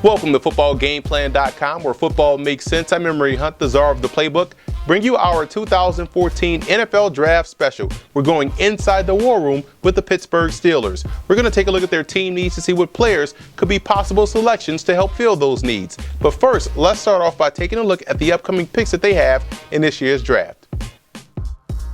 Welcome to footballgameplan.com, where football makes sense. I'm Emery Hunt, the czar of the playbook. Bring you our 2014 NFL Draft Special. We're going inside the war room with the Pittsburgh Steelers. We're going to take a look at their team needs to see what players could be possible selections to help fill those needs. But first, let's start off by taking a look at the upcoming picks that they have in this year's draft.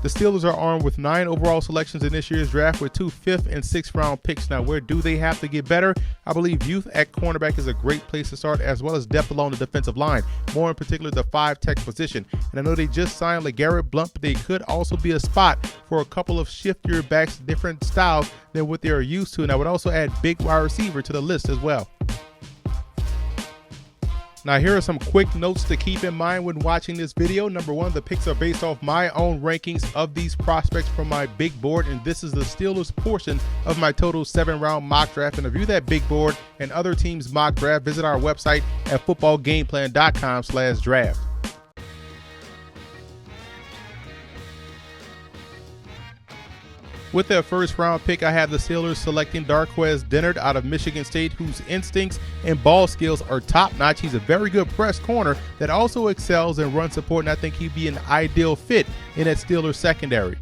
The Steelers are armed with 9 overall selections in this year's draft with 2 5th and 6th round picks. Now, where do they have to get better? I believe youth at cornerback is a great place to start, as well as depth along the defensive line, more in particular the 5-tech position. And I know they just signed LeGarrette Blount, but they could also be a spot for a couple of shiftier backs, different styles than what they are used to. And I would also add big wide receiver to the list as well. Now, here are some quick notes to keep in mind when watching this video. Number one, the picks are based off my own rankings of these prospects from my big board, and this is the Steelers portion of my total 7-round mock draft. And to view that big board and other teams' mock draft, visit our website at footballgameplan.com/draft. With their first round pick, I have the Steelers selecting Darqueze Dennard out of Michigan State, whose instincts and ball skills are top notch. He's a very good press corner that also excels in run support, and I think he'd be an ideal fit in that Steelers secondary.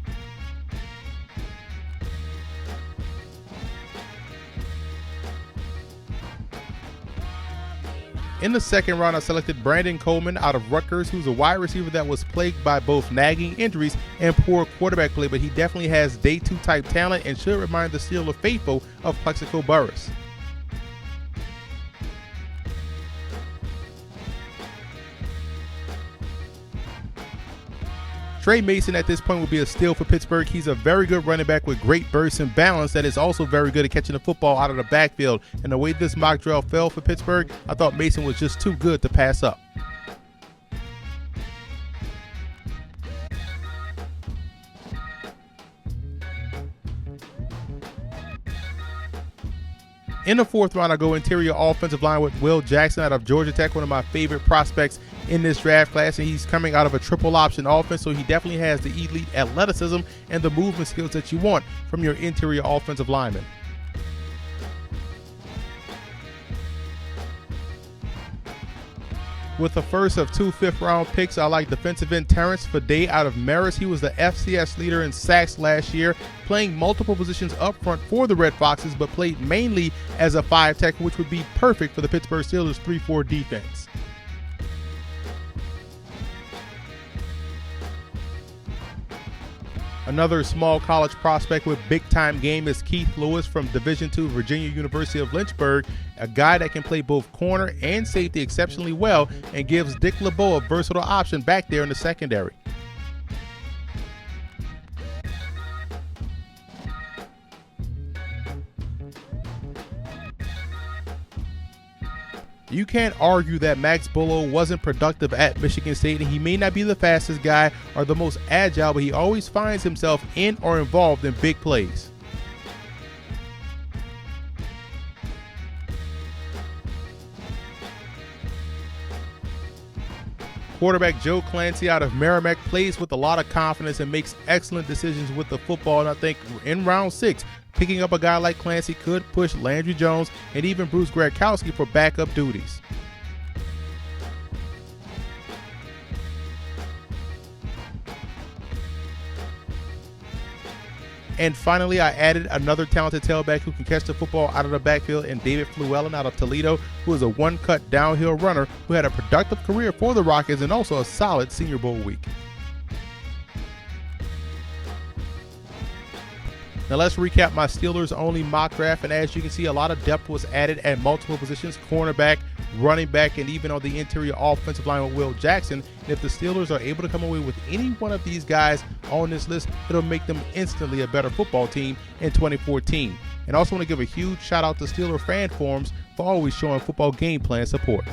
In the second round, I selected Brandon Coleman out of Rutgers, who's a wide receiver that was plagued by both nagging injuries and poor quarterback play, but he definitely has day 2 type talent and should remind the Steeler faithful of Plexico Burress. Trey Mason at this point will be a steal for Pittsburgh. He's a very good running back with great burst and balance that is also very good at catching the football out of the backfield. And the way this mock draft fell for Pittsburgh, I thought Mason was just too good to pass up. In the 4th round, I go interior offensive line with Will Jackson out of Georgia Tech, one of my favorite prospects in this draft class, and he's coming out of a triple option offense, so he definitely has the elite athleticism and the movement skills that you want from your interior offensive lineman. With the first of 2 5th-round picks, I like defensive end Terrence Fede out of Marist. He was the FCS leader in sacks last year, playing multiple positions up front for the Red Foxes, but played mainly as a 5-tech, which would be perfect for the Pittsburgh Steelers' 3-4 defense. Another small college prospect with big-time game is Keith Lewis from Division II Virginia University of Lynchburg, a guy that can play both corner and safety exceptionally well and gives Dick LeBeau a versatile option back there in the secondary. You can't argue that Max Bullough wasn't productive at Michigan State, and he may not be the fastest guy or the most agile, but he always finds himself in or involved in big plays. Quarterback Joe Clancy out of Merrimack plays with a lot of confidence and makes excellent decisions with the football, and I think in round 6, picking up a guy like Clancy could push Landry Jones and even Bruce Gradkowski for backup duties. And finally, I added another talented tailback who can catch the football out of the backfield in David Fluellen out of Toledo, who is a one-cut downhill runner who had a productive career for the Rockets and also a solid Senior Bowl week. Now let's recap my Steelers-only mock draft, and as you can see, a lot of depth was added at multiple positions: cornerback, running back, and even on the interior offensive line with Will Jackson. And if the Steelers are able to come away with any one of these guys on this list, it'll make them instantly a better football team in 2014. And I also want to give a huge shout out to Steeler fan forums for always showing football game plan support.